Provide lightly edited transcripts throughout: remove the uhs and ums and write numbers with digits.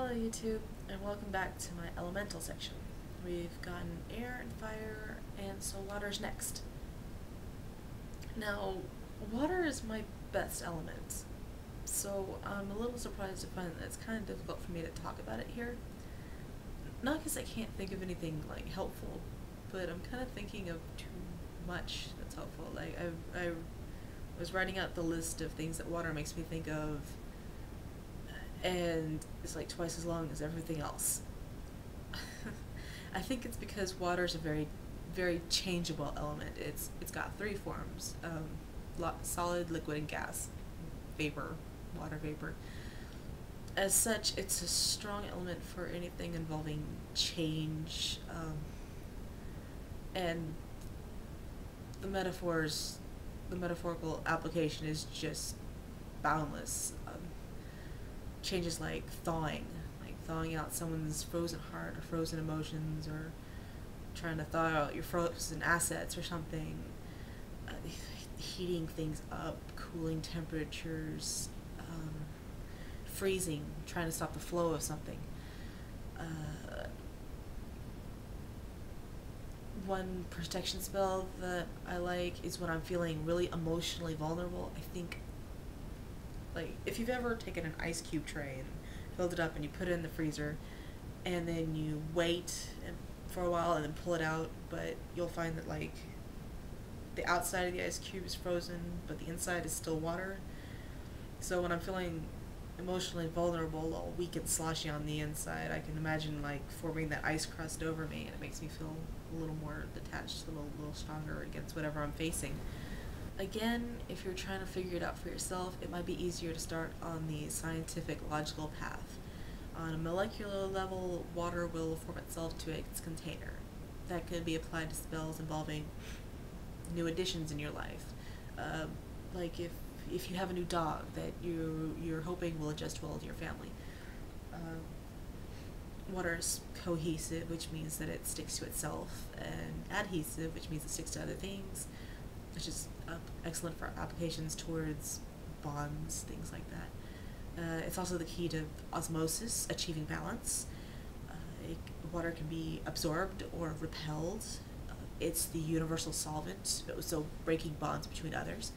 Hello YouTube, and welcome back to my elemental section. We've gotten air and fire, and so water's next. Now, water is my best element, so I'm a little surprised to find that it's kind of difficult for me to talk about it here. Not because I can't think of anything like helpful, but I'm kind of thinking of too much that's helpful. Like I was writing out the list of things that water makes me think of, and it's like twice as long as everything else. I think it's because water is a very changeable element. It's got three forms: solid, liquid, and gas. Vapor, water vapor. As such, it's a strong element for anything involving change, and the metaphorical application is just boundless. Changes like thawing out someone's frozen heart or frozen emotions, or trying to thaw out your frozen assets or something, heating things up, cooling temperatures, freezing, trying to stop the flow of something. One protection spell that I like is when I'm feeling really emotionally vulnerable. I think, like, if you've ever taken an ice cube tray and filled it up and you put it in the freezer, and then you wait for a while and then pull it out, but you'll find that, like, the outside of the ice cube is frozen but the inside is still water. So when I'm feeling emotionally vulnerable, all weak and sloshy on the inside, I can imagine, like, forming that ice crust over me, and it makes me feel a little more detached, a little stronger against whatever I'm facing. Again, if you're trying to figure it out for yourself, it might be easier to start on the scientific, logical path. On a molecular level, water will form itself to its container. That could be applied to spells involving new additions in your life. Like if you have a new dog that you're hoping will adjust well to your family. Water is cohesive, which means that it sticks to itself, and adhesive, which means it sticks to other things, which is excellent for applications towards bonds, things like that. It's also the key to osmosis, achieving balance. Water can be absorbed or repelled. It's the universal solvent, so breaking bonds between others.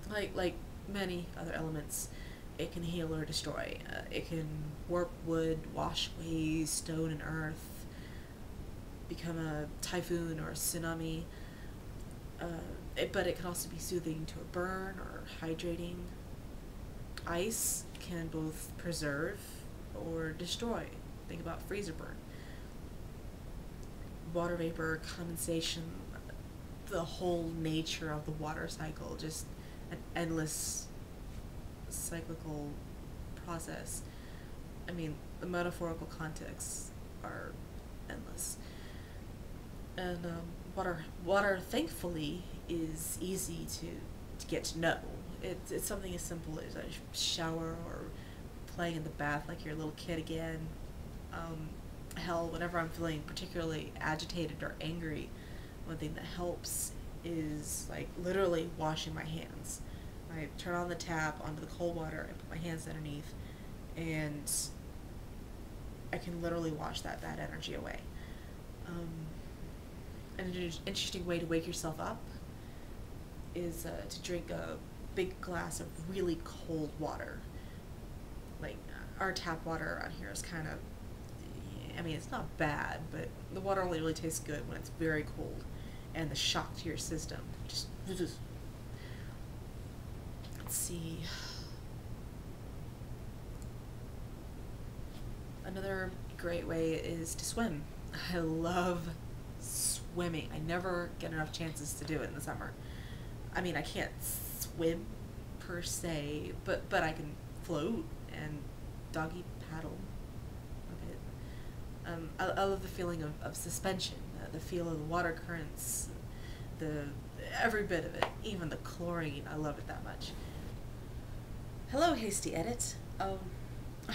Like many other elements, it can heal or destroy. It can warp wood, wash away stone and earth, become a typhoon or a tsunami, but it can also be soothing to a burn or hydrating. Ice can both preserve or destroy. Think about freezer burn. Water vapor, condensation, the whole nature of the water cycle, just an endless cyclical process. I mean, the metaphorical contexts are endless. And water, thankfully, is easy to get to know. It's something as simple as a shower or playing in the bath like you're a little kid again. Hell, whenever I'm feeling particularly agitated or angry, one thing that helps is, like, literally washing my hands. I turn on the tap onto the cold water and put my hands underneath, and I can literally wash that bad energy away. An interesting way to wake yourself up is to drink a big glass of really cold water. Like, our tap water around here is kind of, I mean, it's not bad, but the water only really tastes good when it's very cold, and the shock to your system just let's see. Another great way is to swim. I love swimming. I never get enough chances to do it in the summer. I mean, I can't swim per se, but I can float and doggy paddle a bit. I love the feeling of suspension, the feel of the water currents, every bit of it, even the chlorine. I love it that much. Hello, hasty edit. I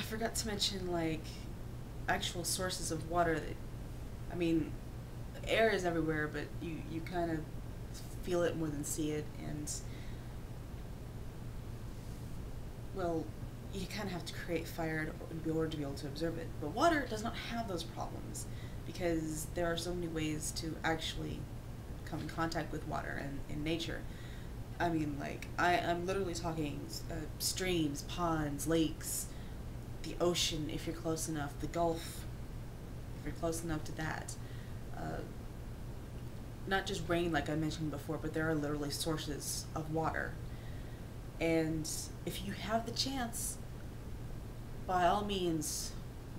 forgot to mention, like, actual sources of water. I mean, air is everywhere, but you kind of feel it more than see it, and well, you kind of have to create fire in order to be able to observe it. But water does not have those problems because there are so many ways to actually come in contact with water and in nature. I mean, like, I'm literally talking streams, ponds, lakes, the ocean if you're close enough, the Gulf if you're close enough to that. Uh, Not just rain, like I mentioned before, but there are literally sources of water. And if you have the chance, by all means,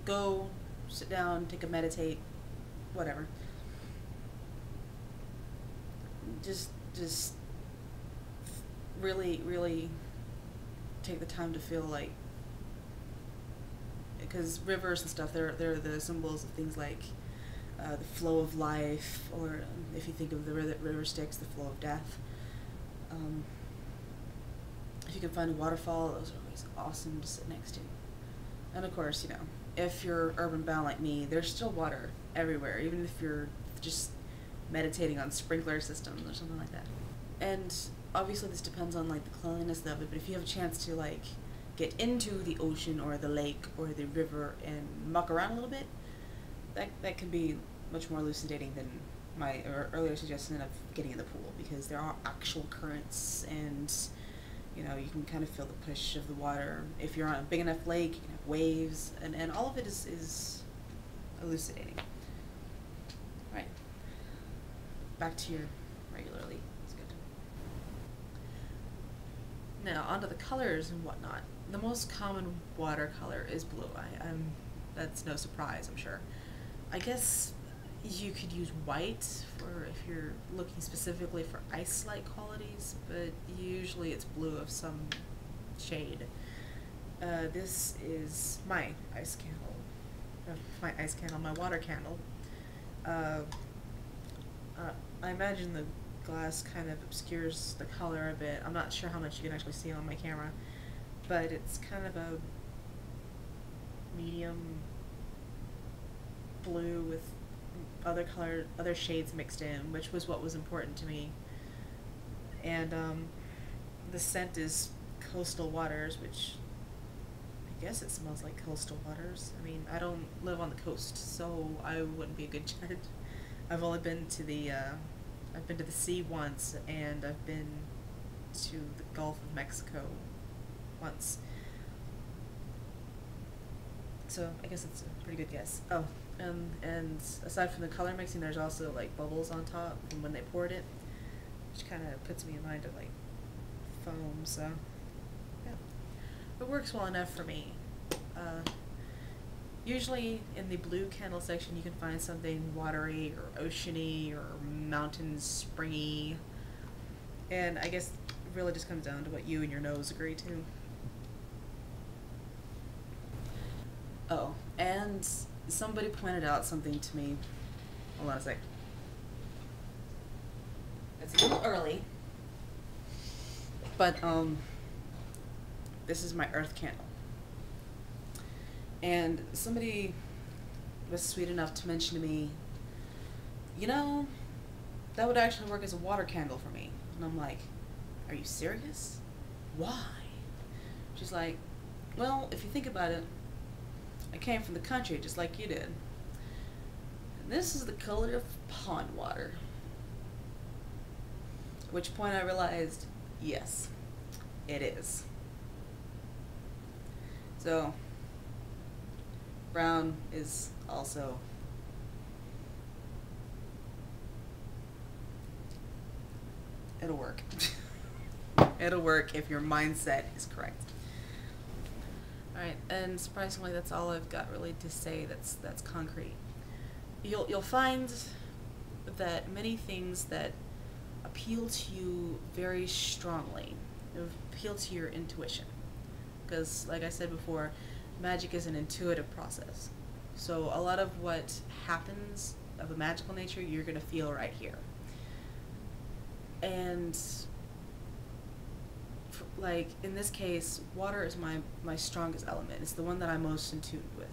go sit down, take a meditate, whatever. Just really, really take the time to feel like, because rivers and stuff, they're the symbols of things like the flow of life, or if you think of the river Styx, the flow of death. If you can find a waterfall, those are always awesome to sit next to. And of course, you know, if you're urban bound like me, there's still water everywhere, even if you're just meditating on sprinkler systems or something like that. And obviously this depends on like the cleanliness of it, but if you have a chance to like get into the ocean or the lake or the river and muck around a little bit, that can be much more elucidating than my earlier suggestion of getting in the pool, because there are actual currents and, you know, you can kind of feel the push of the water. If you're on a big enough lake, you can have waves, and all of it is elucidating. Right. Back to your regularly. It's good. Now, onto the colors and whatnot. The most common watercolor is blue. That's no surprise, I'm sure. I guess you could use white for if you're looking specifically for ice-like qualities, but usually it's blue of some shade. This is my ice candle, my water candle. I imagine the glass kind of obscures the color a bit. I'm not sure how much you can actually see on my camera, but it's kind of a medium blue with other shades mixed in, which was what was important to me. And the scent is coastal waters, which I guess it smells like coastal waters. I mean, I don't live on the coast, so I wouldn't be a good judge. I've only been to the sea once, and I've been to the Gulf of Mexico once. So I guess it's a pretty good guess. Oh, and aside from the color mixing, there's also like bubbles on top from when they poured it, which kind of puts me in mind of like foam. So yeah, it works well enough for me. Usually in the blue candle section, you can find something watery or oceany or mountain springy, and I guess it really just comes down to what you and your nose agree to. Oh, and somebody pointed out something to me. Hold on a sec. It's a little early, but this is my earth candle. And somebody was sweet enough to mention to me, you know, that would actually work as a water candle for me. And I'm like, are you serious? Why? She's like, well, if you think about it, I came from the country just like you did. And this is the color of pond water. At which point I realized, yes, it is. So, brown is also it'll work. It'll work if your mindset is correct. Alright, and surprisingly that's all I've got really to say that's concrete. You'll find that many things that appeal to you very strongly appeal to your intuition. Because, like I said before, magic is an intuitive process. So a lot of what happens of a magical nature, you're going to feel right here. And like in this case, water is my strongest element. It's the one that I'm most in tune with.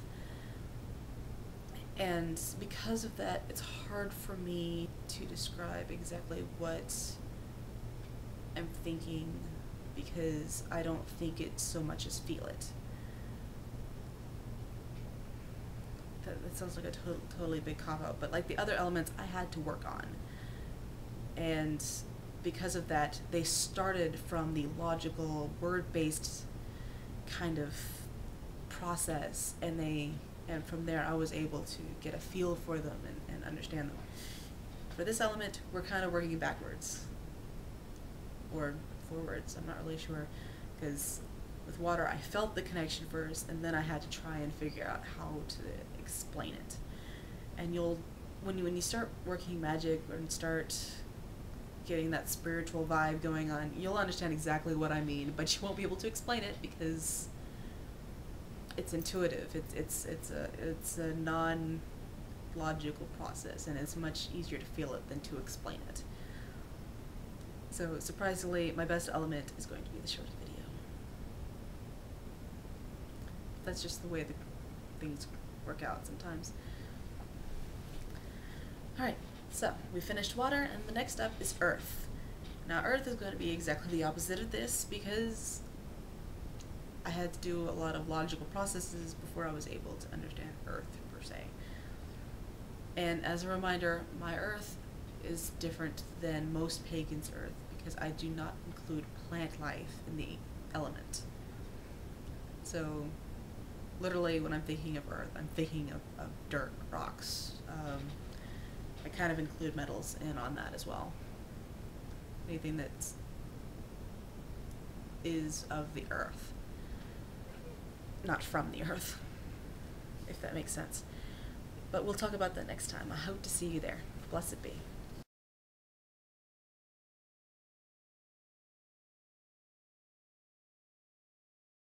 And because of that, it's hard for me to describe exactly what I'm thinking because I don't think it so much as feel it. That sounds like a totally big cop-out, but like the other elements I had to work on. And because of that, they started from the logical, word-based kind of process, and from there I was able to get a feel for them and understand them. For this element, we're kind of working backwards. Or forwards, I'm not really sure, because with water I felt the connection first, and then I had to try and figure out how to explain it. And when you start working magic and start getting that spiritual vibe going on, you'll understand exactly what I mean, but you won't be able to explain it because it's intuitive. It's a non-logical process, and it's much easier to feel it than to explain it. So surprisingly, my best element is going to be the short video. That's just the way the things work out sometimes. Alright, so we finished water, and the next up is earth. Now earth is going to be exactly the opposite of this because I had to do a lot of logical processes before I was able to understand earth per se. And as a reminder, my earth is different than most pagans' earth because I do not include plant life in the element. So literally when I'm thinking of earth, I'm thinking of dirt, rocks. I kind of include metals in on that as well. Anything that is of the earth, not from the earth, if that makes sense. But we'll talk about that next time. I hope to see you there. Blessed be.